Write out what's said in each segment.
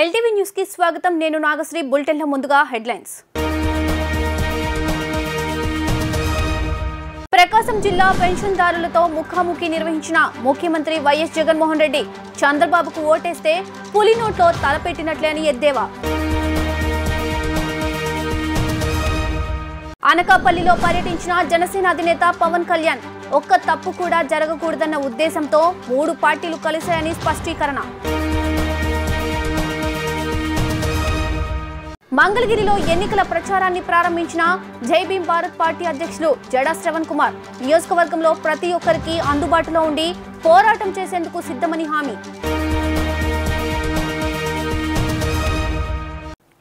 LTV news కి స్వాగతం. నేను నాగశ్రీ. బులెటిన్ లో ముందుగా హెడ్లైన్స్. ప్రకాశం జిల్లా పెన్షన్దారులతో ముఖాముఖి నిర్వహించిన ముఖ్యమంత్రి వైఎస్ జగన్మోహన్ రెడ్డి చంద్రబాబుకు ఓటేస్తే పులి నోట్లో తలపెట్టినట్లే అని ఎద్దేవా. అనకాపల్లిలో పర్యటించిన జనసేన అధినేత పవన్ కళ్యాణ్ ఒక్క తప్పు కూడా జరగకూడదన్న ఉద్దేశంతో 3 పార్టీలు కలిశాయని స్పష్టీకరణ. మంగళగిరిలో ఎన్నికల ప్రచారాన్ని ప్రారంభించిన జై భీమ్ భారత్ పార్టీ అధ్యక్షులు జడా శ్రవణ్ కుమార్ నియోజకవర్గంలో ప్రతి ఒక్కరికి అందుబాటులో ఉండి పోరాటం చేసేందుకు సిద్ధమని హామీ.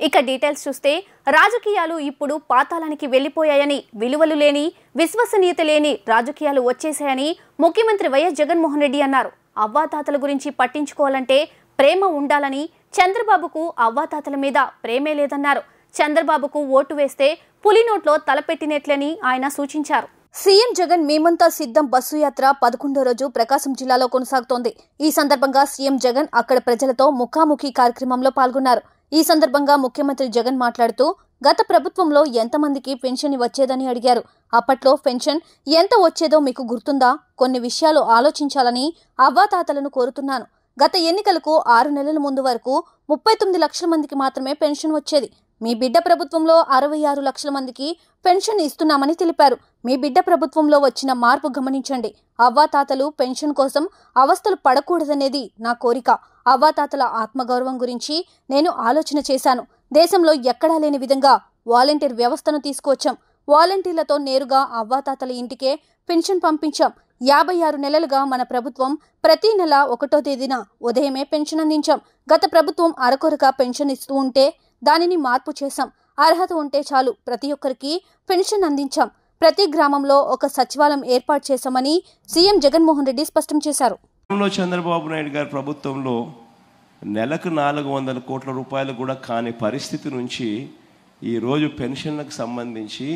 ఇక డీటెయిల్స్ చూస్తే, రాజకీయాలు ఇప్పుడు పాతాళానికి వెళ్లిపోయాయని, విలువలు లేని, విశ్వసనీయత లేని రాజకీయాలు వచ్చేశాయని ముఖ్యమంత్రి వైఎస్ జగన్మోహన్ రెడ్డి అన్నారు. అవ్వాతాతల గురించి పట్టించుకోవాలంటే ప్రేమ ఉండాలని, చంద్రబాబుకు అవ్వాతాతల మీద ప్రేమే లేదన్నారు. చంద్రబాబుకు ఓటు వేస్తే పులి నోట్లో తలపెట్టినట్లని ఆయన సూచించారు. సీఎం జగన్ మేమంతా సిద్ధం బస్సు యాత్ర 11వ రోజు ప్రకాశం జిల్లాలో కొనసాగుతోంది. ఈ సందర్భంగా సీఎం జగన్ అక్కడ ప్రజలతో ముఖాముఖి కార్యక్రమంలో పాల్గొన్నారు. ఈ సందర్భంగా ముఖ్యమంత్రి జగన్ మాట్లాడుతూ, గత ప్రభుత్వంలో ఎంతమందికి పెన్షన్ వచ్చేదని అడిగారు. అప్పట్లో పెన్షన్ ఎంత వచ్చేదో మీకు గుర్తుందా? కొన్ని విషయాలు ఆలోచించాలని అవ్వాతాతలను కోరుతున్నాను. గత ఎన్నికలకు 6 నెలల ముందు వరకు 39 లక్షల మందికి మాత్రమే పెన్షన్ వచ్చేది. మీ బిడ్డ ప్రభుత్వంలో 66 లక్షల మందికి పెన్షన్ ఇస్తున్నామని తెలిపారు. మీ బిడ్డ ప్రభుత్వంలో వచ్చిన మార్పు గమనించండి. అవ్వాతాతలు పెన్షన్ కోసం అవస్థలు పడకూడదనేది నా కోరిక. అవ్వాతాతల ఆత్మగౌరవం గురించి నేను ఆలోచన చేశాను. దేశంలో ఎక్కడా లేని విధంగా వాలంటీర్ వ్యవస్థను తీసుకువచ్చాం. వాలంటీర్లతో నేరుగా అవ్వాతాతల ఇంటికే పెన్షన్ పంపించాం. 56 నెలలుగా మన ప్రభుత్వం ప్రతి నెల 1వ తేదీన ఉదయమే పెన్షన్ అందించాం. గత ప్రభుత్వం అరకొరగా పెన్షన్ ఇస్తూ ఉంటే దానిని మార్పు చేశాం. అర్హత ఉంటే చాలు ప్రతి ఒక్కరికి పెన్షన్ అందించాం. ప్రతి గ్రామంలో ఒక సచివాలయం ఏర్పాటు చేశామని సీఎం జగన్మోహన్ రెడ్డి స్పష్టం చేశారు. చంద్రబాబు నాయుడు గారి ప్రభుత్వంలో నెలకు 400 కోట్ల రూపాయలు కూడా కాని పరిస్థితి నుంచి ఈరోజు పెన్షన్లకు సంబంధించి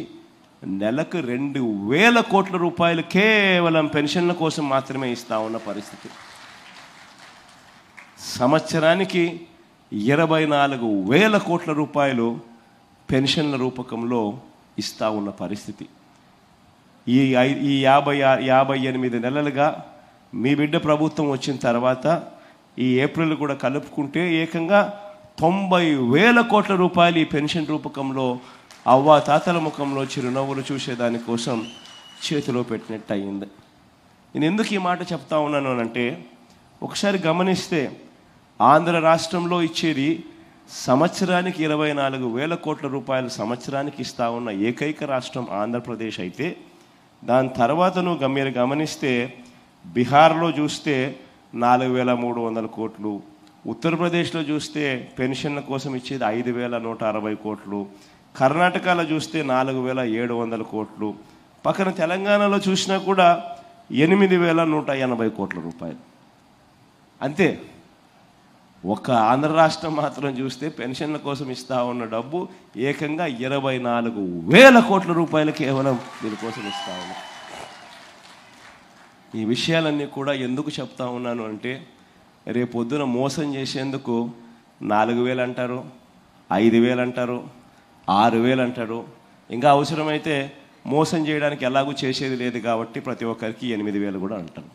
నెలకు 2000 కోట్ల రూపాయలు కేవలం పెన్షన్ల కోసం మాత్రమే ఇస్తా ఉన్న పరిస్థితి. సంవత్సరానికి 24,000 కోట్ల రూపాయలు పెన్షన్ల రూపకంలో ఇస్తా ఉన్న పరిస్థితి. ఈ 58 నెలలుగా మీ బిడ్డ ప్రభుత్వం వచ్చిన తర్వాత ఈ ఏప్రిల్ కూడా కలుపుకుంటే ఏకంగా 90,000 కోట్ల రూపాయలు ఈ పెన్షన్ రూపకంలో అవ్వాతాతల ముఖంలో చిరునవ్వులు చూసేదానికోసం చేతిలో పెట్టినట్టు అయింది. నేను ఎందుకు ఈ మాట చెప్తా ఉన్నాను అంటే, ఒకసారి గమనిస్తే ఆంధ్ర రాష్ట్రంలో ఇచ్చేది సంవత్సరానికి 24,000 కోట్ల రూపాయలు సంవత్సరానికి ఇస్తా ఉన్న ఏకైక రాష్ట్రం ఆంధ్రప్రదేశ్ అయితే, దాని తర్వాత మీరు గమనిస్తే బీహార్లో చూస్తే 4,300 కోట్లు, ఉత్తరప్రదేశ్లో చూస్తే పెన్షన్ల కోసం ఇచ్చేది 5,160 కోట్లు, కర్ణాటకలో చూస్తే 4,700 కోట్లు, పక్కన తెలంగాణలో చూసినా కూడా 8,180 కోట్ల రూపాయలు. అంతే. ఒక ఆంధ్ర రాష్ట్రం మాత్రం చూస్తే పెన్షన్ల కోసం ఇస్తా ఉన్న డబ్బు ఏకంగా 24,000 కోట్ల రూపాయలు కేవలం దీనికోసం ఇస్తా ఉన్నా. ఈ విషయాలన్నీ కూడా ఎందుకు చెప్తా ఉన్నాను అంటే, రేపొద్దున మోసం చేసేందుకు 4,000 అంటారు, 5,000 అంటారు, 6,000 అంటారు. ఇంకా అవసరమైతే మోసం చేయడానికి ఎలాగూ చేసేది లేదు కాబట్టి ప్రతి ఒక్కరికి 8,000 కూడా అంటారు.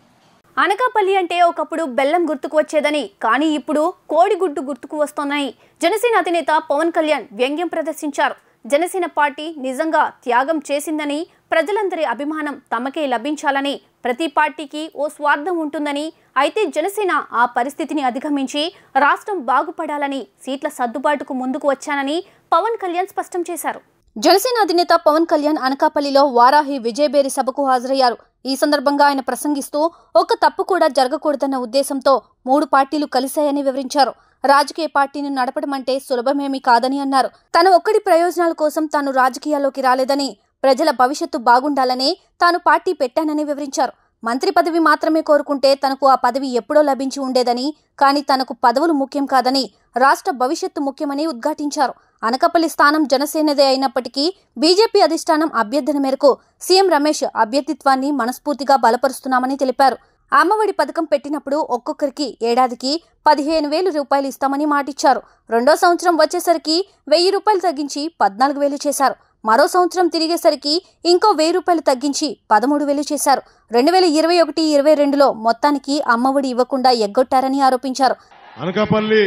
అనకాపల్లి అంటే ఒకప్పుడు బెల్లం గుర్తుకు వచ్చేదని, కానీ ఇప్పుడు కోడిగుడ్డు గుర్తుకు వస్తోందని జనసేన అధినేత పవన్ కళ్యాణ్ వ్యంగ్యం ప్రదర్శించారు. జనసేన పార్టీ నిజంగా త్యాగం చేసిందని, ప్రజలందరి అభిమానం తమకే లభించాలని, ప్రతి పార్టీకి ఓ స్వార్థం ఉంటుందని, అయితే జనసేన ఆ పరిస్థితిని అధిగమించి రాష్ట్రం బాగుపడాలని సీట్ల సర్దుబాటుకు ముందుకు వచ్చానని పవన్ కళ్యాణ్ స్పష్టం చేశారు. జనసేన అధినేత పవన్ కళ్యాణ్ అనకాపల్లిలో వారాహి విజయబేరి సభకు హాజరయ్యారు. ఈ సందర్భంగా ఆయన ప్రసంగిస్తూ, ఒక్క తప్పు కూడా జరగకూడదన్న ఉద్దేశంతో 3 పార్టీలు కలిశాయని వివరించారు. రాజకీయ పార్టీని నడపడం అంటే సులభమేమీ కాదని అన్నారు. తన ఒక్కడి ప్రయోజనాల కోసం తాను రాజకీయాల్లోకి రాలేదని, ప్రజల భవిష్యత్తు బాగుండాలనే తాను పార్టీ పెట్టానని వివరించారు. మంత్రి పదవి మాత్రమే కోరుకుంటే తనకు ఆ పదవి ఎప్పుడో లభించి ఉండేదని, కానీ తనకు పదవులు ముఖ్యం కాదని, రాష్ట్ర భవిష్యత్తు ముఖ్యమని ఉద్ఘాటించారు. అనకాపల్లి స్థానం జనసేనదే అయినప్పటికీ బీజేపీ అధిష్టానం అభ్యర్థన మేరకు సీఎం రమేష్ అభ్యర్థిత్వాన్ని మనస్ఫూర్తిగా బలపరుస్తున్నామని తెలిపారు. అమ్మఒడి పథకం పెట్టినప్పుడు ఒక్కొక్కరికి ఏడాదికి 15,000 రూపాయలు ఇస్తామని మాటిచ్చారు. రెండో సంవత్సరం వచ్చేసరికి 1,000 రూపాయలు తగ్గించి 14,000 చేశారు. మరో సంవత్సరం తిరిగేసరికి ఇంకో 1,000 రూపాయలు తగ్గించి 13,000 చేశారు. 2021-22లో మొత్తానికి అమ్మఒడి ఇవ్వకుండా ఎగ్గొట్టారని ఆరోపించారు. అనకాపల్లి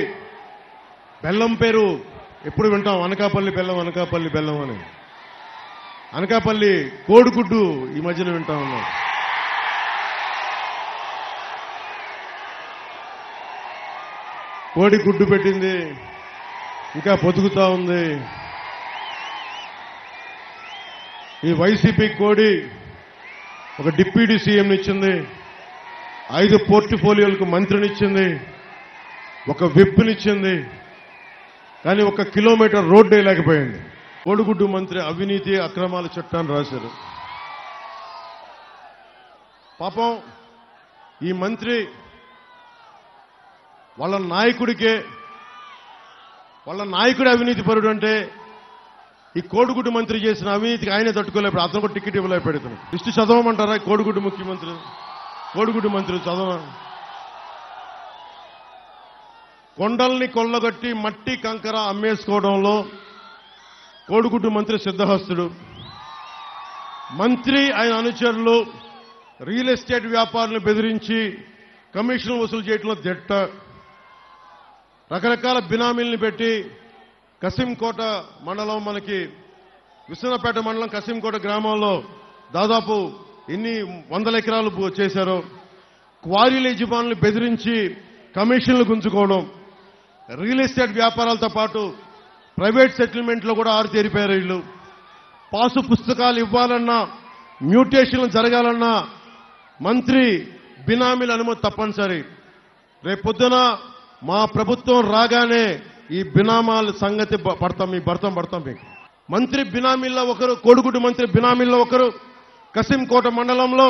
బెల్లం పేరు ఎప్పుడు వింటాం, అనకాపల్లి బెల్లం, అనకాపల్లి బెల్లం అని. అనకాపల్లి కోడిగుడ్డు ఈ మధ్యన వింటా ఉన్నాం. కోడి గుడ్డు పెట్టింది, ఇంకా పొదుగుతా ఉంది. ఈ వైసీపీ కోడి ఒక డిప్యూటీ సీఎంని ఇచ్చింది, 5 పోర్ట్ఫోలియోలకు మంత్రినిచ్చింది, ఒక విప్నిచ్చింది, కానీ 1 కిలోమీటర్ రోడ్డు వేయలేకపోయింది. కోడిగుడ్డు మంత్రి అవినీతి అక్రమాల చట్టాన్ని రాశారు. పాపం ఈ మంత్రి వాళ్ళ నాయకుడి అవినీతి పరుడు అంటే ఈ కోడిగుడ్డు మంత్రి చేసిన అవినీతికి ఆయనే తట్టుకోలేకపోయాడు. అతను కూడా టికెట్ ఇవ్వలేకపోయాడు. లిస్టు చదవమంటారా? కోడిగుడ్డు ముఖ్యమంత్రి, కోడిగుడ్డు మంత్రి చదవ. కొండల్ని కొల్లగొట్టి మట్టి కంకర అమ్మేసుకోవడంలో కోడిగుడ్డు మంత్రి సిద్ధహస్తుడు. మంత్రి ఆయన అనుచరులు రియల్ ఎస్టేట్ వ్యాపారులను బెదిరించి కమిషన్ వసూలు చేయడంలో దిట్ట. రకరకాల బినామీల్ని పెట్టి కసింకోట మండలం, మనకి విశ్వనాథపేట మండలం కసింకోట గ్రామంలో దాదాపు ఎన్ని 100 ఎకరాలు చేశారో. క్వారీల యజమానులు బెదిరించి కమిషన్లు గుంజుకోవడం, రియల్ ఎస్టేట్ వ్యాపారాలతో పాటు ప్రైవేట్ సెటిల్మెంట్లో కూడా ఆరుతేరిపోయారు వీళ్ళు. పాసు పుస్తకాలు ఇవ్వాలన్నా, మ్యూటేషన్లు జరగాలన్నా మంత్రి బినామీల అనుమతి తప్పనిసరి. రేపొద్దున మా ప్రభుత్వం రాగానే ఈ బినామాల సంగతి పడతాం మీకు. మంత్రి బినామీల్లో ఒకరు, కోడిగుడ్డు మంత్రి బినామీల్లో ఒకరు కసింకోట మండలంలో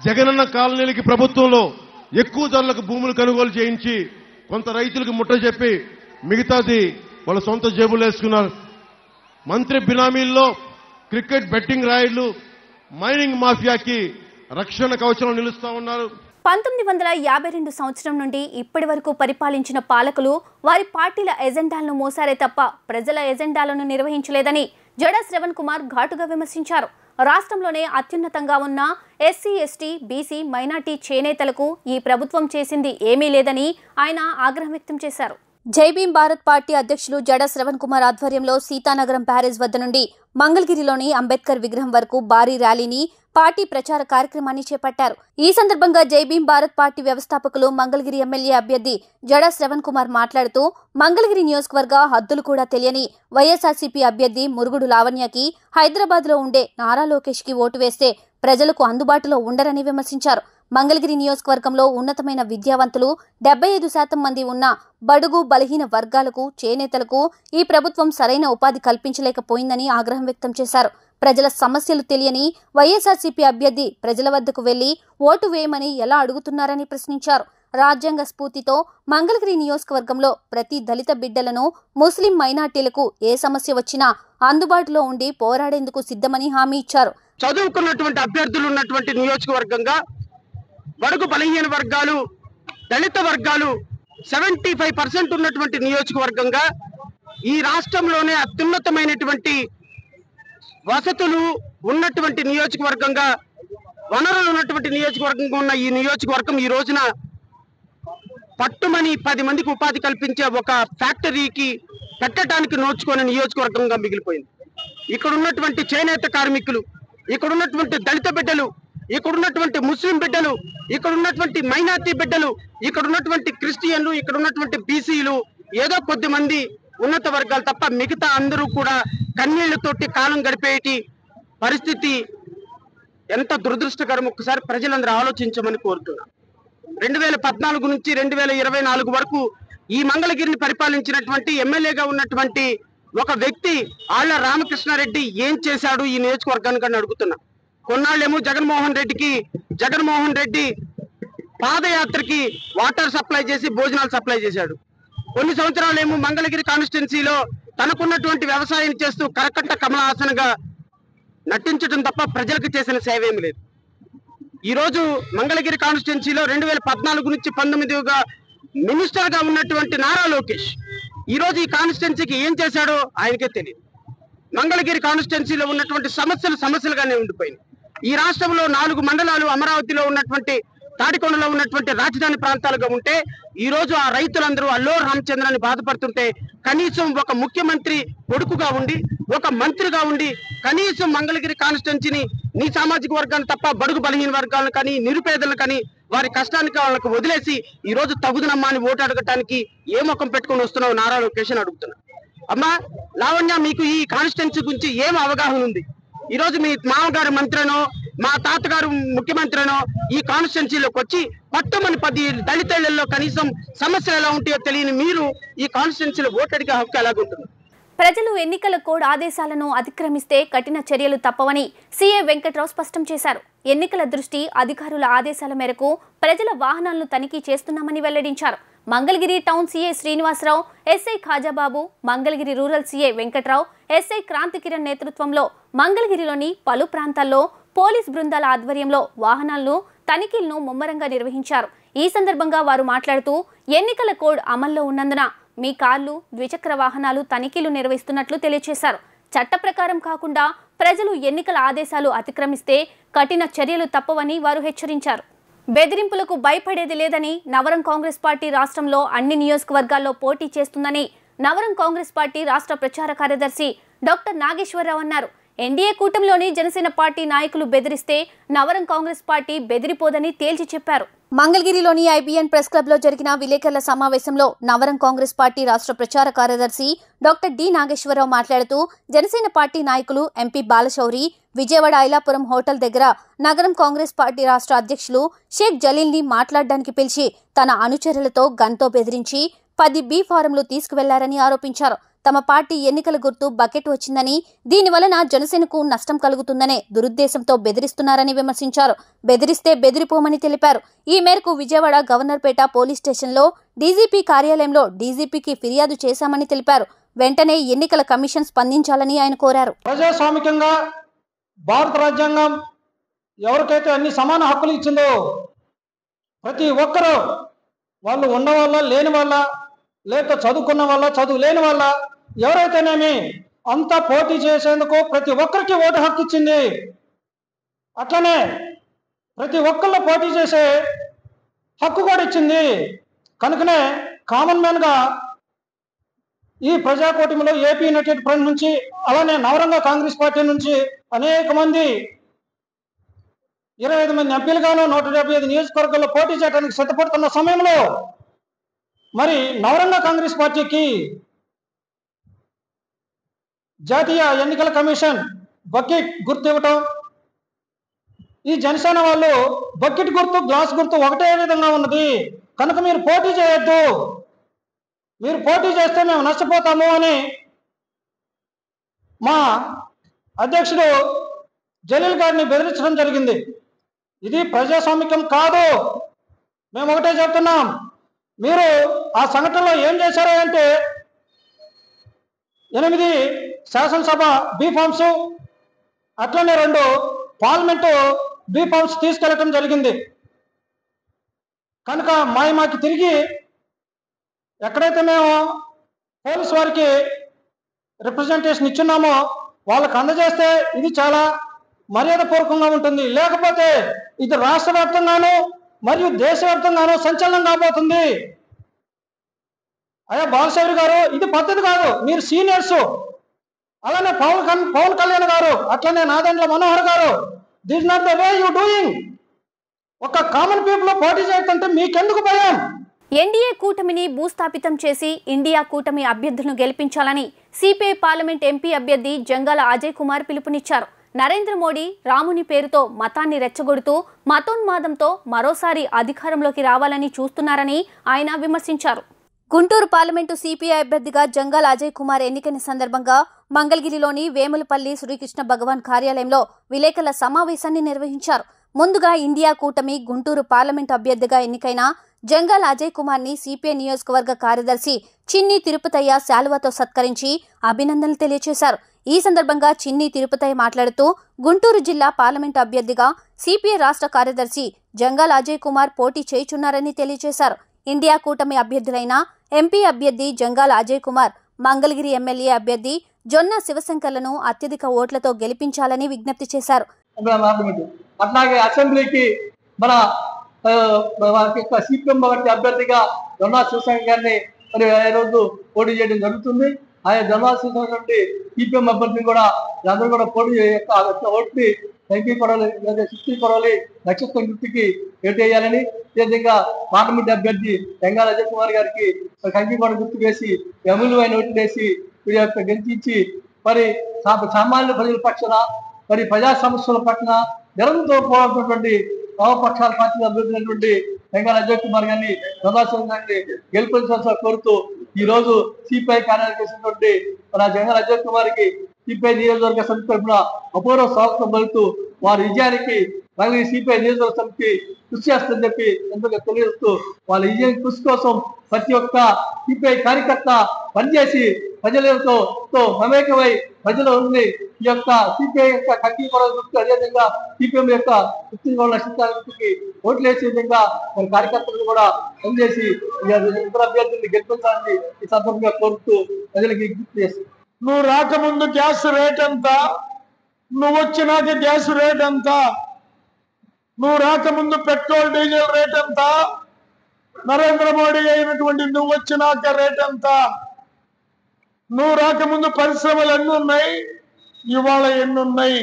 జగనన్న కాలనీలకి ప్రభుత్వంలో ఎక్కువ ధరలకు భూములు కొనుగోలు చేయించి కొంత రైతులకు ముట్ట చెప్పి మిగతాది వాళ్ళ సొంత జేబులు వేసుకున్నారు. మంత్రి బినామీల్లో క్రికెట్ బెట్టింగ్ రాయిళ్లు, మైనింగ్ మాఫియాకి రక్షణ కవచంలో నిలుస్తా ఉన్నారు. 1952 సంవత్సరం నుండి ఇప్పటి వరకు పరిపాలించిన పాలకులు వారి పార్టీల ఎజెండాలను మోసారే తప్ప ప్రజల ఎజెండాలను నిర్వహించలేదని జడా శ్రవణ్ కుమార్ ఘాటుగా విమర్శించారు. రాష్ట్రంలోనే అత్యున్నతంగా ఉన్న ఎస్సీ, ఎస్టీ, బీసీ, మైనార్టీ చేనేతలకు ఈ ప్రభుత్వం చేసింది ఏమీ లేదని ఆయన ఆగ్రహం వ్యక్తం చేశారు. జై భీమ్ భారత్ పార్టీ అధ్యక్షులు జడా శ్రవణ్ కుమార్ ఆధ్వర్యంలో సీతానగరం బ్యారేజ్ వద్ద నుండి మంగళగిరిలోని అంబేద్కర్ విగ్రహం వరకు భారీ ర్యాలీని, పార్టీ ప్రచార కార్యక్రమాన్ని చేపట్టారు. ఈ సందర్భంగా జై భీమ్ భారత్ పార్టీ వ్యవస్థాపకులు మంగళగిరి ఎమ్మెల్యే అభ్యర్థి జడా శ్రవణ్ కుమార్ మాట్లాడుతూ మంగళగిరి నియోజకవర్గ హద్దులు కూడా తెలియని వైఎస్ఆర్సీపీ అభ్యర్థి మురుగుడు లావణ్యకి హైదరాబాద్ లో ఉండే నారా లోకేష్ కి ఓటు వేస్తే ప్రజలకు అందుబాటులో ఉండరని విమర్శించారు. మంగళగిరి నియోజకవర్గంలో ఉన్నతమైన విద్యావంతులు 75% మంది ఉన్న బడుగు బలహీన వర్గాలకు, చేనేతలకు ఈ ప్రభుత్వం సరైన ఉపాధి కల్పించలేకపోయిందని ఆగ్రహం వ్యక్తం చేశారు. ప్రజల సమస్యలు తెలియని వైఎస్ఆర్సీపీ అభ్యర్థి ప్రజల వద్దకు వెళ్లి ఓటు వేయమని ఎలా అడుగుతున్నారని ప్రశ్నించారు. రాజ్యాంగ స్ఫూర్తితో మంగళగిరి నియోజకవర్గంలో ప్రతి దళిత బిడ్డలను, ముస్లిం మైనార్టీలకు ఏ సమస్య వచ్చినా అందుబాటులో ఉండి పోరాడేందుకు సిద్ధమని హామీ ఇచ్చారు. చదువుకున్నటువంటి అభ్యర్థులు ఉన్నటువంటి నియోజకవర్గంగా బడుగు బలహీన వర్గాలు, దళిత వర్గాలు 75% ఉన్నటువంటి నియోజకవర్గంగా ఈ రాష్ట్రంలోనే అత్యున్నతమైనటువంటి వసతులు ఉన్నటువంటి నియోజకవర్గంగా, వనరులు ఉన్నటువంటి నియోజకవర్గంగా ఉన్న ఈ నియోజకవర్గం ఈ రోజున పట్టుమని 10 మందికి ఉపాధి కల్పించే ఒక ఫ్యాక్టరీకి పెట్టడానికి నోచుకునే నియోజకవర్గంగా మిగిలిపోయింది. ఇక్కడ ఉన్నటువంటి చేనేత కార్మికులు, ఇక్కడ ఉన్నటువంటి దళిత బిడ్డలు, ఇక్కడ ఉన్నటువంటి ముస్లిం బిడ్డలు, ఇక్కడ ఉన్నటువంటి మైనార్టీ బిడ్డలు, ఇక్కడ ఉన్నటువంటి క్రిస్టియన్లు, ఇక్కడ ఉన్నటువంటి బీసీలు ఏదో కొద్ది మంది ఉన్నత వర్గాలు తప్ప మిగతా అందరూ కూడా కన్నీళ్లతోటి కాలం గడిపేటి పరిస్థితి ఎంత దురదృష్టకరం. ఒక్కసారి ప్రజలందరూ ఆలోచించమని కోరుతున్నాను. 2014 నుంచి 2024 వరకు ఈ మంగళగిరిని పరిపాలించినటువంటి ఎమ్మెల్యేగా ఉన్నటువంటి ఒక వ్యక్తి ఆళ్ల రామకృష్ణారెడ్డి ఏం చేశాడు ఈ నియోజకవర్గానికి అడుగుతున్నా. కొన్నాళ్ళేమో జగన్మోహన్ రెడ్డి పాదయాత్రకి వాటర్ సప్లై చేసి భోజనాలు సప్లై చేశాడు. కొన్ని సంవత్సరాలేమో మంగళగిరి కాన్స్టిట్యున్సీలో తనకున్నటువంటి వ్యవసాయం చేస్తూ కరకట్ట కమలహాసన్గా నటించడం తప్ప ప్రజలకు చేసిన సేవ ఏమి లేదు. ఈ రోజు మంగళగిరి కాన్స్టిట్యున్సీలో 2014 నుంచి 19గా మినిస్టర్ గా ఉన్నటువంటి నారా లోకేష్ ఈ రోజు ఈ కాన్స్టిట్యున్సీకి ఏం చేశాడో ఆయనకే తెలియదు. మంగళగిరి కాన్స్టిట్యున్సీలో ఉన్నటువంటి సమస్యలుగానే ఉండిపోయింది. ఈ రాష్ట్రంలో 4 మండలాలు అమరావతిలో ఉన్నటువంటి తాడికొండలో ఉన్నటువంటి రాజధాని ప్రాంతాలుగా ఉంటే ఈ రోజు ఆ రైతులందరూ అల్లూరు రామచంద్రని బాధపడుతుంటే కనీసం ఒక ముఖ్యమంత్రి కొడుకుగా ఉండి ఒక మంత్రిగా ఉండి కనీసం మంగళగిరి కాన్స్టిట్యున్సీని నీ సామాజిక వర్గాన్ని తప్ప బడుగు బలహీన వర్గాలను కానీ నిరుపేదలను కానీ వారి కష్టానికి వాళ్ళకు వదిలేసి ఈ రోజు తగుదనమ్మా అని ఓటు అడగటానికి ఏ ముఖం పెట్టుకుని వస్తున్నావు నారా లోకేష్ అని అడుగుతున్నా. అమ్మా లావణ్య, మీకు ఈ కాన్స్టిట్యున్సీ గురించి ఏం అవగాహన ఉంది? ఈ రోజు మీ మామగారు మంత్రినో మా తాతగారు ముఖ్యమంత్రినో ఈ కాన్స్టిట్యున్సీలోకి వచ్చి పట్టుమని 10 దళితులలో కనీసం సమస్యలు ఎలా ఉంటాయో తెలియని మీరు ఈ కాన్స్టిట్యున్సీలో ఓటు అడిగే హక్కు ఎలాగుంటుంది? ప్రజలు ఎన్నికల కోడ్ ఆదేశాలను అతిక్రమిస్తే కఠిన చర్యలు తప్పవని సీఏ వెంకట్రావు స్పష్టం చేశారు. ఎన్నికల దృష్టి అధికారుల ఆదేశాల మేరకు ప్రజల వాహనాలను తనిఖీ చేస్తున్నామని వెల్లడించారు. Mangalagiri town CA Srinivasarao, SI Khajababu, Mangalagiri rural CA Venkatrao, SI Kranthikiran నేతృత్వంలో మంగళగిరిలోని పలు ప్రాంతాల్లో పోలీస్ బృందాల ఆధ్వర్యంలో వాహనాలను తనిఖీలను ముమ్మరంగా నిర్వహించారు. ఈ సందర్భంగా వారు మాట్లాడుతూ ఎన్నికల కోడ్ అమల్లో ఉన్నందున మీ కార్లు, ద్విచక్ర వాహనాలు తనిఖీలు నిర్వహిస్తున్నట్లు తెలియజేశారు. చట్ట ప్రకారం కాకుండా ప్రజలు ఎన్నికల ఆదేశాలు అతిక్రమిస్తే కఠిన చర్యలు తప్పవని వారు హెచ్చరించారు. బెదిరింపులకు భయపడేది లేదని నవరం కాంగ్రెస్ పార్టీ రాష్ట్రంలో అన్ని నియోజకవర్గాల్లో పోటీ చేస్తుందని నవరం కాంగ్రెస్ పార్టీ రాష్ట్ర ప్రచార కార్యదర్శి డాక్టర్ నాగేశ్వరరావు అన్నారు. ఎన్డీఏ కూటమిలోని జనసేన పార్టీ నాయకులు బెదిరిస్తే నవరం కాంగ్రెస్ పార్టీ బెదిరిపోదని తేల్చి చెప్పారు. మంగళగిరిలోని ఐబీఎన్ ప్రెస్ క్లబ్ లో జరిగిన విలేకరుల సమావేశంలో నవరం కాంగ్రెస్ పార్టీ రాష్ట్ర ప్రచార కార్యదర్శి డాక్టర్ డి నాగేశ్వరరావు మాట్లాడుతూ జనసేన పార్టీ నాయకులు ఎంపీ బాలశౌరి విజయవాడ ఐలాపురం హోటల్ దగ్గర నగరం కాంగ్రెస్ పార్టీ రాష్ట్ర అధ్యక్షులు షేక్ జలీల్ ని మాట్లాడడానికి పిలిచి తన అనుచరులతో గన్తో బెదిరించి 10 బి ఫారంలు తీసుకువెళ్లారని ఆరోపించారు. తమ పార్టీ ఎన్నికల గుర్తు బకెట్ వచ్చిందని దీనివలన జనసేనకు నష్టం కలుగుతుందనే దురుద్దేశంతో బెదిరిస్తున్నారని విమర్శించారు. బెదిరిస్తే బెదిరిపోమని తెలిపారు. ఈ మేరకు విజయవాడ గవర్నర్పేట పోలీస్ స్టేషన్లో డీజీపీ కార్యాలయంలో డీజీపీకి ఫిర్యాదు చేశామని తెలిపారు. వెంటనే ఎన్నికల కమిషన్ స్పందించాలని ఆయన కోరారు. ప్రజాస్వామికంగా భారత రాజ్యాంగం ఎవరికైతే అన్ని సమాన హక్కులు ఇచ్చిందో ప్రతి ఒక్కరూ వాళ్ళు ఉన్న వాళ్ళ లేని వాళ్ళ లేక చదువుకున్న వాళ్ళ చదువు లేని వాళ్ళ ఎవరైతేనేమి అంతా పోటీ చేసేందుకు ప్రతి ఒక్కరికి ఓటు హక్కు ఇచ్చింది. అట్లనే ప్రతి ఒక్కళ్ళు పోటీ చేసే హక్కు కూడా ఇచ్చింది. కనుకనే కామన్ మ్యాన్గా ఈ ప్రజాకూటమిలో ఏపీ యునైటెడ్ ఫ్రంట్ నుంచి అలానే నవరంగ కాంగ్రెస్ పార్టీ నుంచి అనేక మంది 25 మంది ఎంపీలుగాను 175 నియోజకవర్గాల్లో పోటీ చేయడానికి సిద్ధపడుతున్న సమయంలో మరి నవరంగ కాంగ్రెస్ పార్టీకి జాతీయ ఎన్నికల కమిషన్ బకెట్ గుర్తు ఇవ్వటం, ఈ జనసేన వాళ్ళు బకెట్ గుర్తు గ్లాస్ గుర్తు ఒకటే విధంగా ఉన్నది కనుక మీరు పోటీ చేయొద్దు, మీరు పోటీ చేస్తే మేము నష్టపోతాము అని మా అధ్యక్షుడు జలీల్ గారిని బెదిరించడం జరిగింది. ఇది ప్రజాస్వామికం కాదు. మేము ఒకటే చెప్తున్నాం, మీరు ఆ సంఘటనలో ఏం చేశారో అంటే 8 శాసనసభ బీ ఫామ్స్ అట్లనే 2 పార్లమెంటు బీ ఫామ్స్ తీసుకెళ్ళటం జరిగింది. కనుక మాకు తిరిగి ఎక్కడైతే మేము పోలీసు వారికి రిప్రజెంటేషన్ ఇచ్చున్నామో వాళ్ళకు అందజేస్తే ఇది చాలా మర్యాదపూర్వకంగా ఉంటుంది. లేకపోతే ఇది రాష్ట్ర వ్యాప్తంగాను మరియు దేశవ్యాప్తంగాను సంచలనం కాబోతుంది. అయ్యా బాలశౌరి గారు, ఇది పద్ధతి కాదు. మీరు సీనియర్స్, అలానే పవన్ కళ్యాణ్ గారు, అట్లనే నాదెండ్ల మనోహర్ గారు, this not the way you doing. ఒక కామన్ పీపుల్ పోటీ చేస్తుంటే మీకెందుకు భయం? ఎన్డీఏ కూటమిని భూస్థాపితం చేసి ఇండియా కూటమి అభ్యర్థులను గెలిపించాలని సిపిఐ పార్లమెంట్ ఎంపీ అభ్యర్థి జంగాల అజయ్ కుమార్ పిలుపునిచ్చారు. నరేంద్ర మోడీ రాముని పేరుతో మతాన్ని రెచ్చగొడుతూ మతోన్మాదంతో మరోసారి అధికారంలోకి రావాలని చూస్తున్నారని ఆయన విమర్శించారు. గుంటూరు పార్లమెంటు సిపిఐ అభ్యర్థిగా జంగాల అజయ్ కుమార్ ఎన్నికైన సందర్భంగా మంగళగిరిలోని వేములపల్లి శ్రీకృష్ణ భగవాన్ కార్యాలయంలో విలేకరుల సమావేశాన్ని నిర్వహించారు. ముందుగా ఇండియా కూటమి గుంటూరు పార్లమెంటు అభ్యర్థిగా ఎన్నికైన జంగాల అజయ్ కుమార్ని సిపిఐ నియోజకవర్గ కార్యదర్శి చిన్ని తిరుపతయ్య శాలువాతో సత్కరించి అభినందనలు తెలియజేశారు. ఈ సందర్భంగా చిన్ని తిరుపతయ్య మాట్లాడుతూ గుంటూరు జిల్లా పార్లమెంటు అభ్యర్థిగా సిపిఐ రాష్ట్ర కార్యదర్శి జంగాల అజయ్ కుమార్ పోటీ చేయుచున్నారని తెలియజేశారు. ఇండియా కూటమి అభ్యర్థులైన ఎంపీ అభ్యర్థి జంగాల అజయ్ కుమార్, మంగళగిరి ఎమ్మెల్యే అభ్యర్థి జొన్న శివశంకర్లను అత్యధిక ఓట్లతో గెలిపించాలని విజ్ఞప్తి చేశారు. అట్లాగే అసెంబ్లీకి మన సిపిఎం అభ్యర్థిగా జొన్న శివశంకర్ గారిని మరి రోజు పోటీ చేయడం జరుగుతుంది. ఆయన జొన్న శివశంకర్ నుండి సిపిఎం అభ్యర్థిని కూడా అందరూ కూడా పోటీ ఓట్ని శక్తిపడాలి, నక్షత్రం గుర్తుకి వేటేయాలని, అదేవిధంగా పార్లమెంట్ అభ్యర్థి జంగాల అజయ్ కుమార్ గారికి కంకిపడ గుర్తు వేసి అమూల్యమైన ఓట్లు వేసి గెలిపించి మరి సామాన్య ప్రజల పక్షాన మరి ప్రజా సమస్యల పట్ల నిరంతరం పోరాడుతున్నటువంటి వామపక్షాల పార్టీ అభ్యర్థులైనటువంటి జంగాల అజయ్ కుమార్ గారిని ప్రజాస్వామ్యాన్ని గెలిపించాల్సిన కోరుతూ ఈ రోజు సిపిఐ కార్యాలయం చేసినటువంటి మన జంగాల అజయ్ కుమార్ కి సిపిఐ నియోజకవర్గ సమితి తరఫున అపూర్వ స్వాగతం పలుకుతూ వారి విజయానికి మళ్ళీ సిపిఐ నియోజకవర్గ సమితి కృషి చేస్తుందని చెప్పి ఎంతగా తెలియజేస్తూ వాళ్ళ విజయం కృషి కోసం ప్రతి ఒక్క సిపిఐ కార్యకర్త పనిచేసి ప్రజలతో మమేకమై ప్రజలు ఉంది ఈ యొక్క సిపిఐ యొక్క కంకిపడాలి, అదేవిధంగా సిపిఎం యొక్క నక్షత్రానికి ఓట్లు వేసే విధంగా మన కార్యకర్తలు కూడా పనిచేసి ఇతర అభ్యర్థుల్ని గెలిపించాలని ఈ సందర్భంగా కోరుతూ ప్రజలకు విజ్ఞప్తి చేస్తారు. నువ్వు రాకముందు గ్యాస్ రేట్ ఎంత, నువ్వు వచ్చినాక గ్యాస్ రేట్ ఎంత, నువ్వు రాకముందు పెట్రోల్ డీజిల్ రేట్ ఎంత, నరేంద్ర మోడీ అయినటువంటి నువ్వు వచ్చినాక రేట్ ఎంత, నువ్వు రాకముందు పరిశ్రమలు ఎన్ని ఉన్నాయి, ఇవాళ ఎన్ని ఉన్నాయి,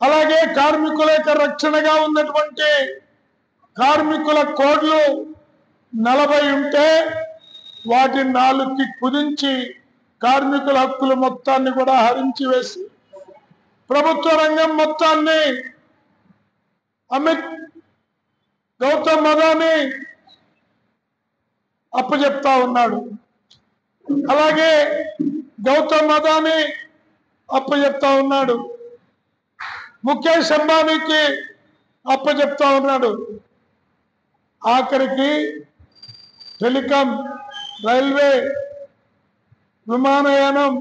అలాగే కార్మికుల యొక్క రక్షణగా ఉన్నటువంటి కార్మికుల కోడ్లు 40 ఉంటే వాటి 4కి కుదించి కార్మికుల హక్కుల మొత్తాన్ని కూడా హరించి వేసి ప్రభుత్వ రంగం మొత్తాన్ని అమిత్ గౌతమ్ అదాని అప్పచెప్తా ఉన్నాడు. అలాగే గౌతమ్ అదాని అప్పచెప్తా ఉన్నాడు, ముఖేష్ అంబానీకి అప్పచెప్తా ఉన్నాడు. ఆఖరికి టెలికాం, రైల్వే, విమానయానం,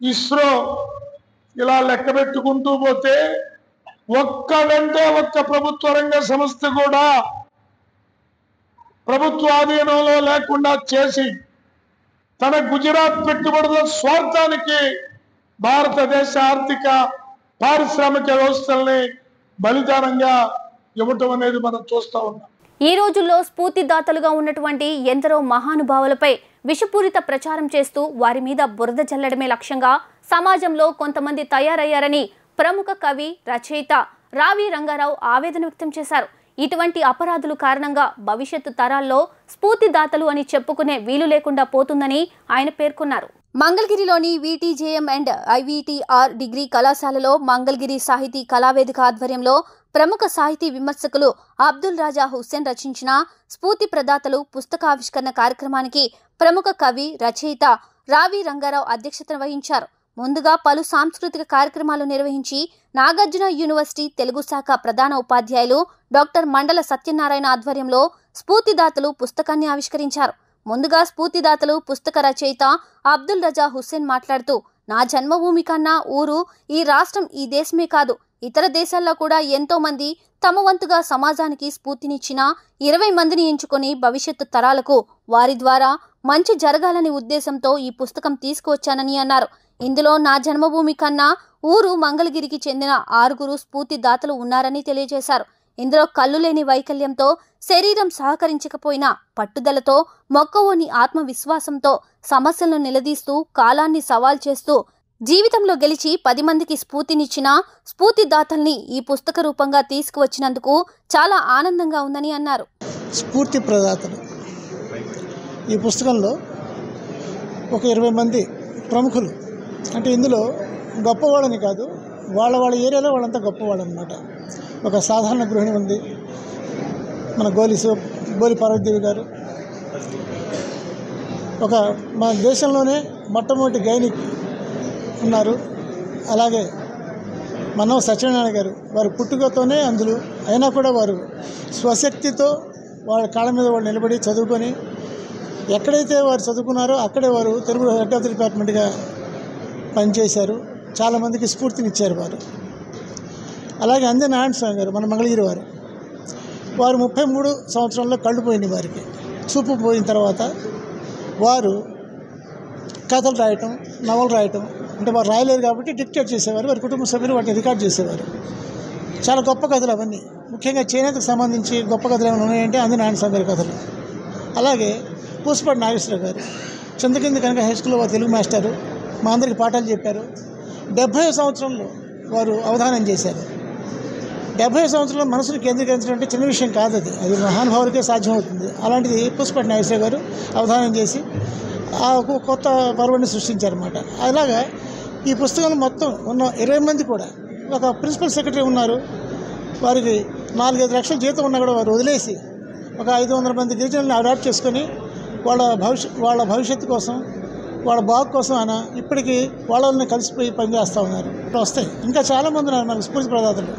ఇస్రో ఇలా లెక్క పెట్టుకుంటూ పోతే ఒక్క ప్రభుత్వ రంగ సంస్థ కూడా ప్రభుత్వ ఆధీనంలో లేకుండా చేసి తన గుజరాత్ పెట్టుబడుల స్వార్థానికి భారతదేశ ఆర్థిక పారిశ్రామిక వ్యవస్థల్ని బలిదానంగా ఇవ్వటం అనేది మనం చూస్తా ఉన్నాం. ఈ రోజుల్లో స్ఫూర్తిదాతలుగా ఉన్నటువంటి ఎందరో మహానుభావులపై విషపూరిత ప్రచారం చేస్తూ వారి మీద బురద జల్లడమే లక్ష్యంగా సమాజంలో కొంతమంది తయారయ్యారని ప్రముఖ కవి, రచయిత రావి రంగారావు ఆవేదన వ్యక్తం చేశారు. ఇటువంటి అపరాధుల కారణంగా భవిష్యత్తు తరాల్లో స్ఫూర్తిదాతలు అని చెప్పుకునే వీలు లేకుండా పోతుందని ఆయన పేర్కొన్నారు. మంగళగిరిలోని వీటీజేఎం అండ్ ఐవీటీఆర్ డిగ్రీ కళాశాలలో మంగళగిరి సాహితీ కళావేదిక ఆధ్వర్యంలో ప్రముఖ సాహితీ విమర్శకులు అబ్దుల్ రాజా హుస్సేన్ రచించిన స్ఫూర్తి ప్రదాతలు పుస్తకావిష్కరణ కార్యక్రమానికి ప్రముఖ కవి, రచయిత రావి రంగారావు అధ్యక్షతన వహించారు. ముందుగా పలు సాంస్కృతిక కార్యక్రమాలు నిర్వహించి నాగార్జున యూనివర్సిటీ తెలుగు శాఖ ప్రధాన ఉపాధ్యాయులు డాక్టర్ మండల సత్యనారాయణ ఆధ్వర్యంలో స్ఫూర్తిదాతలు పుస్తకాన్ని ఆవిష్కరించారు. ముందుగా స్ఫూర్తిదాతలు పుస్తక రచయిత అబ్దుల్ రజా హుస్సేన్ మాట్లాడుతూ, నా జన్మభూమి కన్నా ఊరు, ఈ రాష్ట్రం, ఈ దేశమే కాదు ఇతర దేశాల్లో కూడా ఎంతో మంది తమ వంతుగా సమాజానికి స్ఫూర్తినిచ్చిన 20 మందిని ఎంచుకొని భవిష్యత్తు తరాలకు వారి ద్వారా మంచి జరగాలనే ఉద్దేశంతో ఈ పుస్తకం తీసుకువచ్చానని అన్నారు. ఇందులో నా జన్మభూమి కన్నా ఊరు మంగళగిరికి చెందిన 6 స్ఫూర్తిదాతలు ఉన్నారని తెలియజేశారు. ఇందులో కళ్ళు లేని వైకల్యంతో, శరీరం సహకరించకపోయినా పట్టుదలతో, మొక్కవోని ఆత్మవిశ్వాసంతో సమస్యలను నిలదీస్తూ, కాలాన్ని సవాల్ చేస్తూ జీవితంలో గెలిచి 10 మందికి స్ఫూర్తినిచ్చిన స్ఫూర్తిదాతల్ని ఈ పుస్తక రూపంగా తీసుకువచ్చినందుకు చాలా ఆనందంగా ఉందని అన్నారు. స్ఫూర్తి ప్రదాతలు ఈ పుస్తకంలో ఒక 20 మంది ప్రముఖులు, అంటే ఇందులో గొప్పవాళ్ళని కాదు, వాళ్ళ ఏరియాలో వాళ్ళంతా గొప్పవాళ్ళు అనమాట. ఒక సాధారణ గృహిణి ఉంది, మన గోలి పార్వతీదేవి గారు. ఒక మన దేశంలోనే మొట్టమొదటి గైనిక్ ఉన్నారు. అలాగే మన్నవ సత్యనారాయణ గారు, వారు పుట్టుకతోనే అందులో అయినా కూడా వారు స్వశక్తితో వాళ్ళ కాళ్ళ మీద వాళ్ళు నిలబడి చదువుకొని ఎక్కడైతే వారు చదువుకున్నారో అక్కడే వారు తెలుగు హెడ్ ఆఫ్ ది డిపార్ట్మెంట్గా పనిచేశారు. చాలామందికి స్ఫూర్తినిచ్చారు వారు. అలాగే అందే నారాయణ స్వామి గారు మన మంగళగిరి వారు 33 సంవత్సరంలో కళ్ళు పోయినాయి వారికి. చూపు పోయిన తర్వాత వారు కథలు రాయటం, నవలు రాయటం, అంటే వారు రాయలేరు కాబట్టి డిక్టేట్ చేసేవారు. వారి కుటుంబ సభ్యులు వాటిని రికార్డ్ చేసేవారు. చాలా గొప్ప కథలు అవన్నీ. ముఖ్యంగా చేనేతకు సంబంధించి గొప్ప కథలు ఏమైనా ఉన్నాయంటే అందే నారాయణ స్వామి గారి కథలు. అలాగే పూసపాటి నాగేశ్వరరావు గారు చింతకింది కనుక హై స్కూల్లో వారు తెలుగు మాస్టారు, మా అందరికి పాఠాలు చెప్పారు. 70వ సంవత్సరంలో వారు అవధానం చేశారు. 70వ సంవత్సరంలో మనసును కేంద్రీకరించడం అంటే చిన్న విషయం కాదు. అది మహానుభావులకే సాధ్యమవుతుంది. అలాంటిది పూసపాటి నాగేశ్వరరావు గారు అవధానం చేసి ఆ కొత్త పర్వాన్ని సృష్టించారన్నమాట. అలాగా ఈ పుస్తకంలో మొత్తం ఉన్న 20 మంది కూడా ఒక ప్రిన్సిపల్ సెక్రటరీ ఉన్నారు. వారికి 4-5 లక్షల జీతం ఉన్నా కూడా వారు వదిలేసి ఒక 500 మంది గిరిజనులను అడాప్ట్ చేసుకొని వాళ్ళ భవిష్యత్తు కోసం, వాళ్ళ బాగు కోసం ఆయన ఇప్పటికీ వాళ్ళని కలిసిపోయి పనిచేస్తూ ఉన్నారు. వస్తాయి ఇంకా చాలామంది ఉన్నారు మనకు స్ఫూర్తి ప్రదాతలు.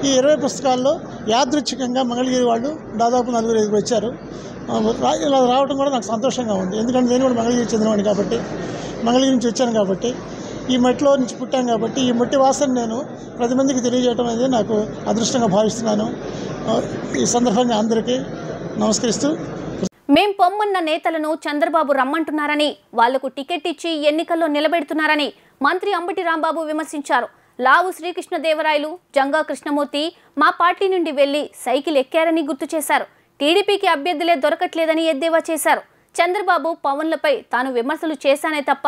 ఈ 20 పుస్తకాల్లో యాదృచ్ఛికంగా మంగళగిరి వాళ్ళు దాదాపు 4-5 వచ్చారు. ఇలా రావడం కూడా నాకు సంతోషంగా ఉంది. ఎందుకంటే నేను కూడా మంగళగిరి చెందినవాడిని కాబట్టి, మంగళగిరి నుంచి వచ్చాను కాబట్టి, ఈ మట్టిలో నుంచి పుట్టాను కాబట్టి ఈ మట్టి వాసన నేను 10 మందికి తెలియజేయడం అనేది నాకు అదృష్టంగా భావిస్తున్నాను. ఈ సందర్భంగా అందరికీ నమస్కరిస్తూ, మేం పొమ్మన్న నేతలను చంద్రబాబు రమ్మంటున్నారని, వాళ్లకు టికెట్ ఇచ్చి ఎన్నికల్లో నిలబెడుతున్నారని మంత్రి అంబటి రాంబాబు విమర్శించారు. లావు శ్రీకృష్ణదేవరాయలు, జంగా కృష్ణమూర్తి మా పార్టీ నుండి వెళ్లి సైకిల్ ఎక్కారని గుర్తు చేశారు. టీడీపీకి అభ్యర్థులే దొరకట్లేదని ఎద్దేవా చేశారు. చంద్రబాబు పవన్లపై తాను విమర్శలు చేశానే తప్ప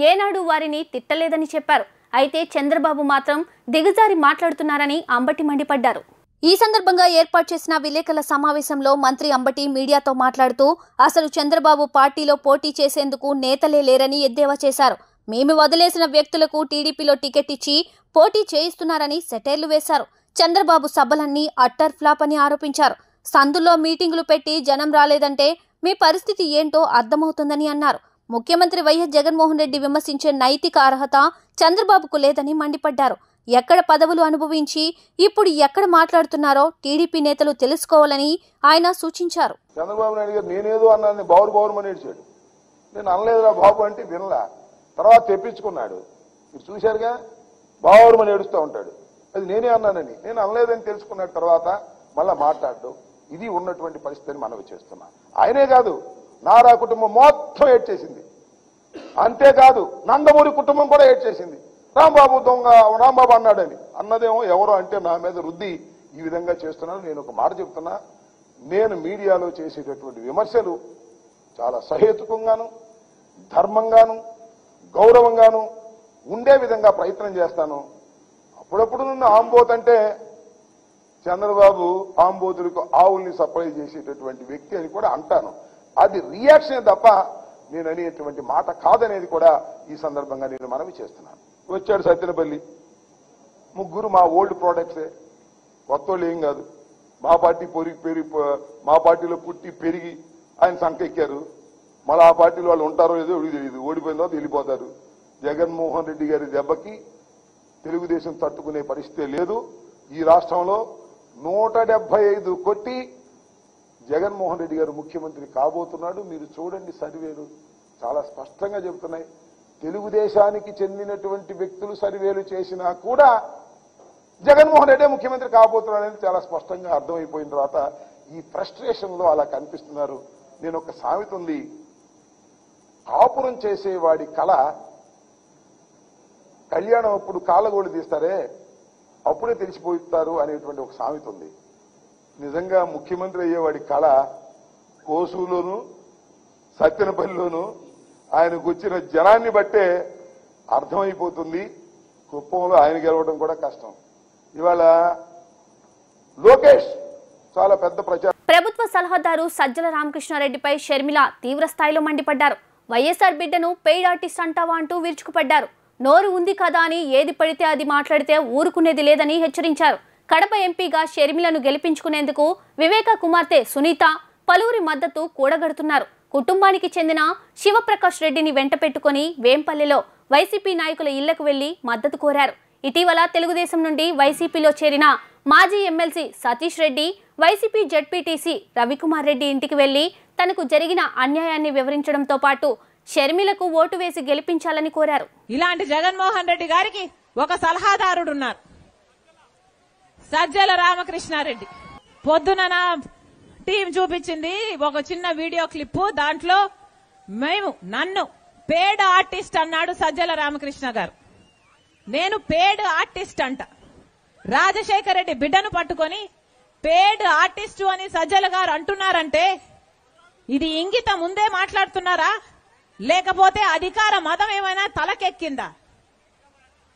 ఏనాడు వారిని తిట్టలేదని చెప్పారు. అయితే చంద్రబాబు మాత్రం దిగజారి మాట్లాడుతున్నారని అంబటి మండిపడ్డారు. ఈ సందర్భంగా ఏర్పాటు చేసిన విలేకరుల సమావేశంలో మంత్రి అంబటి మీడియాతో మాట్లాడుతూ అసలు చంద్రబాబు పార్టీలో పోటీ చేసేందుకు నేతలే లేరని ఎద్దేవా చేశారు. మేము వదిలేసిన వ్యక్తులకు టీడీపీలో టికెట్ ఇచ్చి పోటీ చేయిస్తున్నారని సెటైర్లు వేశారు. చంద్రబాబు సభలన్నీ అట్టర్ ఫ్లాప్ అని ఆరోపించారు. సందుల్లో మీటింగులు పెట్టి జనం రాలేదంటే మీ పరిస్థితి ఏంటో అర్థమవుతుందని అన్నారు. ముఖ్యమంత్రి వైఎస్ జగన్మోహన్ రెడ్డి విమర్శించే నైతిక అర్హత చంద్రబాబుకు లేదని మండిపడ్డారు. ఎక్కడ పదవులు అనుభవించి ఇప్పుడు ఎక్కడ మాట్లాడుతున్నారో టీడీపీ నేతలు తెలుసుకోవాలని ఆయన సూచించారు. చంద్రబాబు నాయుడు గారు నేనేదో అన్నాను, బావురుమని ఏడ్చాడు. నేను అనలేదురా బాబు అంటే వినలా. తర్వాత తెప్పించుకున్నాడు. మీరు చూశారుగా, బావురుమని ఏడుస్తూ ఉంటాడు. అది నేనే అన్నానని, నేను అనలేదని తెలుసుకున్న తర్వాత మళ్ళా మాట్లాడడం, ఇది ఉన్నటువంటి పరిస్థితిని మనవి చేస్తున్నా. ఆయనే కాదు, నారా కుటుంబం మొత్తం ఏడ్చేసింది. అంతేకాదు నందమూరి కుటుంబం కూడా ఏడ్చేసింది. రాంబాబు దొంగ, రాంబాబు అన్నాడని. అన్నదేమో ఎవరో అంటే నా మీద రుద్ది ఈ విధంగా చేస్తున్నాను. నేను ఒక మాట చెప్తున్నా, నేను మీడియాలో చేసేటటువంటి విమర్శలు చాలా సహేతుకంగాను, ధర్మంగాను, గౌరవంగాను ఉండే విధంగా ప్రయత్నం చేస్తాను. అప్పుడప్పుడు నన్ను ఆంబోత్ అంటే చంద్రబాబు ఆంబోతులకు ఆవుల్ని సప్లై చేసేటటువంటి వ్యక్తి అని కూడా అంటాను. అది రియాక్షన్ తప్ప నేను అనేటువంటి మాట కాదనేది కూడా ఈ సందర్భంగా నేను మనవి చేస్తున్నాను. వచ్చాడు సత్యనపల్లి, ముగ్గురు మా ఓల్డ్ ప్రోడక్ట్సే, కొత్త వాళ్ళు ఏం కాదు. మా పార్టీ మా పార్టీలో పుట్టి పెరిగి ఆయన సంకెక్కారు. మళ్ళీ ఆ పార్టీలో వాళ్ళు ఉంటారో లేదో తెలియదు. ఓడిపోయిన తర్వాత వెళ్ళిపోతారు. జగన్మోహన్ రెడ్డి గారి దెబ్బకి తెలుగుదేశం తట్టుకునే పరిస్థితే లేదు. ఈ రాష్ట్రంలో 175 కొట్టి జగన్మోహన్ రెడ్డి గారు ముఖ్యమంత్రి కాబోతున్నాడు. మీరు చూడండి, సర్వేలు చాలా స్పష్టంగా చెబుతున్నాయి. తెలుగుదేశానికి చెందినటువంటి వ్యక్తులు సర్వేలు చేసినా కూడా జగన్మోహన్ రెడ్డి ముఖ్యమంత్రి కాబోతున్నాడని చాలా స్పష్టంగా అర్థమైపోయిన తర్వాత ఈ ఫ్రస్ట్రేషన్ లో అలా కనిపిస్తున్నారు. నేను ఒక సామెత ఉంది, కాపురం చేసేవాడి కళ కళ్యాణం అప్పుడు కాళ్ళగోళ్ళు తీస్తారే అప్పుడే తెలిసిపోతారు అనేటువంటి ఒక సామెత ఉంది. నిజంగా ముఖ్యమంత్రి అయ్యేవాడి కళ కోసూలోను సత్యనపల్లిలోను ఆయనకు వచ్చిన జనాన్ని బట్టే అర్థమైపోతుంది. కుప్పంలో ఆయన గెలవడం కూడా కష్టం. ఇవాళ లోకేష్ చాలా పెద్ద ప్రచారం. ప్రభుత్వ సలహాదారు సజ్జల రామకృష్ణారెడ్డిపై షర్మిల తీవ్ర స్థాయిలో మండిపడ్డారు. వైఎస్ఆర్ బిడ్డను పెయిడ్ ఆర్టిస్ట్ అంటావా అంటూ విరుచుకుపడ్డారు. నోరు ఉంది కదా అని ఏది పడితే అది మాట్లాడితే ఊరుకునేది లేదని హెచ్చరించారు. కడప ఎంపీగా షర్మిలను గెలిపించుకునేందుకు వివేక కుమార్తె సునీత పలువురి మద్దతు కూడగడుతున్నారు. కుటుంబానికి చెందిన శివప్రకాష్ రెడ్డిని వెంట పెట్టుకుని వేంపల్లెలో వైసీపీ నాయకుల ఇళ్లకు వెళ్లి మద్దతు కోరారు. ఇటీవల తెలుగుదేశం నుండి వైసీపీలో చేరిన మాజీ MLC Satish Reddy YCP ZPTC Ravikumar Reddy ఇంటికి వెళ్లి తనకు జరిగిన అన్యాయాన్ని వివరించడంతో పాటు షర్మిలకు ఓటు వేసి గెలిపించాలని కోరారు. ఇలాంటి జగన్మోహన్ రెడ్డి గారికి ఒక సలహాదారుడు ఉన్నారు, సజ్జల రామకృష్ణారెడ్డి. పొద్దున నా టీం చూపించింది ఒక చిన్న వీడియో క్లిప్. దాంట్లో నన్ను పేడ్ ఆర్టిస్ట్ అన్నాడు సజ్జల రామకృష్ణ గారు. నేను పేడ్ ఆర్టిస్ట్ అంట. రాజశేఖర రెడ్డి బిడ్డను పట్టుకొని పేడ్ ఆర్టిస్టు అని సజ్జల గారు అంటున్నారంటే ఇది ఇంగిత ముందే మాట్లాడుతున్నారా, లేకపోతే అధికార మదం ఏమైనా తలకెక్కిందా?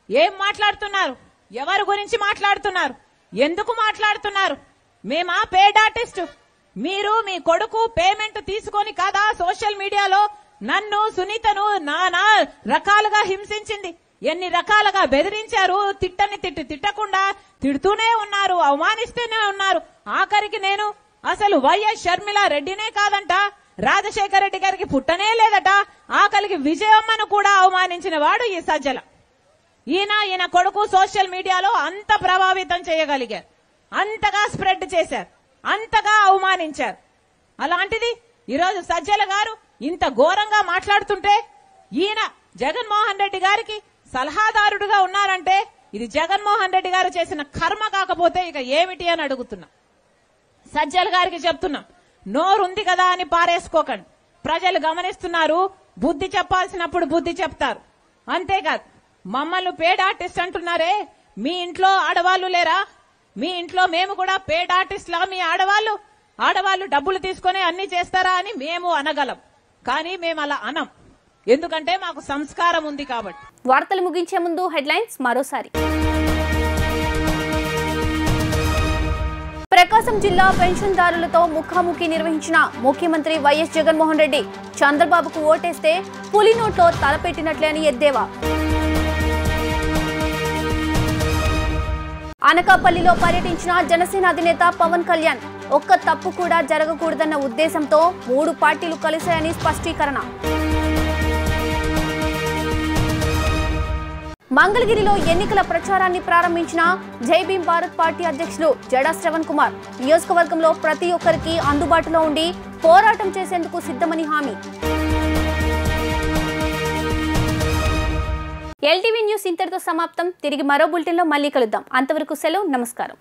ఏం మాట్లాడుతున్నారు? ఎవరి గురించి మాట్లాడుతున్నారు? ఎందుకు మాట్లాడుతున్నారు? మేమా పేడ్ ఆర్టిస్ట్? మీరు మీ కొడుకు పేమెంట్ తీసుకొని కదా సోషల్ మీడియాలో నన్ను సునీతను నానా రకాలుగా హింసించింది, ఎన్ని రకాలుగా బెదిరించారు. తిట్టకుండా తిడుతూనే ఉన్నారు, అవమానిస్తూనే ఉన్నారు. ఆఖరికి నేను అసలు వైఎస్ షర్మిల రెడ్డినే కాదంట, రాజశేఖర రెడ్డి గారికి పుట్టనే లేదట, ఆఖరికి విజయమ్మను కూడా అవమానించిన వాడు ఈ సజ్జల. ఈయన కొడుకు సోషల్ మీడియాలో అంత ప్రభావితం చేయగలిగారు, అంతగా స్ప్రెడ్ చేశారు, అంతగా అవమానించారు. అలాంటిది ఈరోజు సజ్జల గారు ఇంత ఘోరంగా మాట్లాడుతుంటే ఈయన జగన్మోహన్ రెడ్డి గారికి సలహాదారుడుగా ఉన్నారంటే ఇది జగన్మోహన్ రెడ్డి గారు చేసిన కర్మ కాకపోతే ఇక ఏమిటి అని అడుగుతున్నా. సజ్జల గారికి చెప్తున్నా, నోరుంది కదా అని పారేసుకోకండి. ప్రజలు గమనిస్తున్నారు, బుద్ధి చెప్పాల్సినప్పుడు బుద్ధి చెప్తారు. అంతేకాదు మమ్మల్ని పేడ్ ఆర్టిస్ట్ అంటున్నారే, మీ ఇంట్లో ఆడవాళ్లు లేరా? మీ ఇంట్లో మేము కూడా పేడ్ ఆర్టిస్ట్లా? మీ ఆడవాళ్లు డబ్బులు తీసుకొని అన్ని చేస్తారా అని మేము అనగలం, కానీ మేము అలా అనం, ఎందుకంటే మాకు సంస్కారం ఉంది కాబట్టి. వార్తలు ముగించే ముందు హెడ్లైన్స్ మరోసారి. ప్రకాశం జిల్లా పెన్షన్దారులతో ముఖాముఖి నిర్వహించిన ముఖ్యమంత్రి వైఎస్ జగన్మోహన్ రెడ్డి చంద్రబాబుకు ఓటేస్తే పులి నోట్లో తలపెట్టినట్లే అని ఎద్దేవా. అనకాపల్లిలో పర్యటించిన జనసేన అధినేత పవన్ కళ్యాణ్ ఒక్క తప్పు కూడా జరగకూడదన్న ఉద్దేశంతో 3 పార్టీలు కలిశాయని స్పష్టీకరణ. మంగళగిరిలో ఎన్నికల ప్రచారాన్ని ప్రారంభించిన జై భీమ్ భారత్ పార్టీ అధ్యక్షులు జడా శ్రవణ్ కుమార్ నియోజకవర్గంలో ప్రతి ఒక్కరికి అందుబాటులో ఉండి పోరాటం చేసేందుకు సిద్ధమని హామీ. ఎల్టీవీ న్యూస్ ఇంతటితో సమాప్తం. తిరిగి మరో బులెటిన్లో మళ్ళీ కలుద్దాం. అంతవరకు సెలవు, నమస్కారం.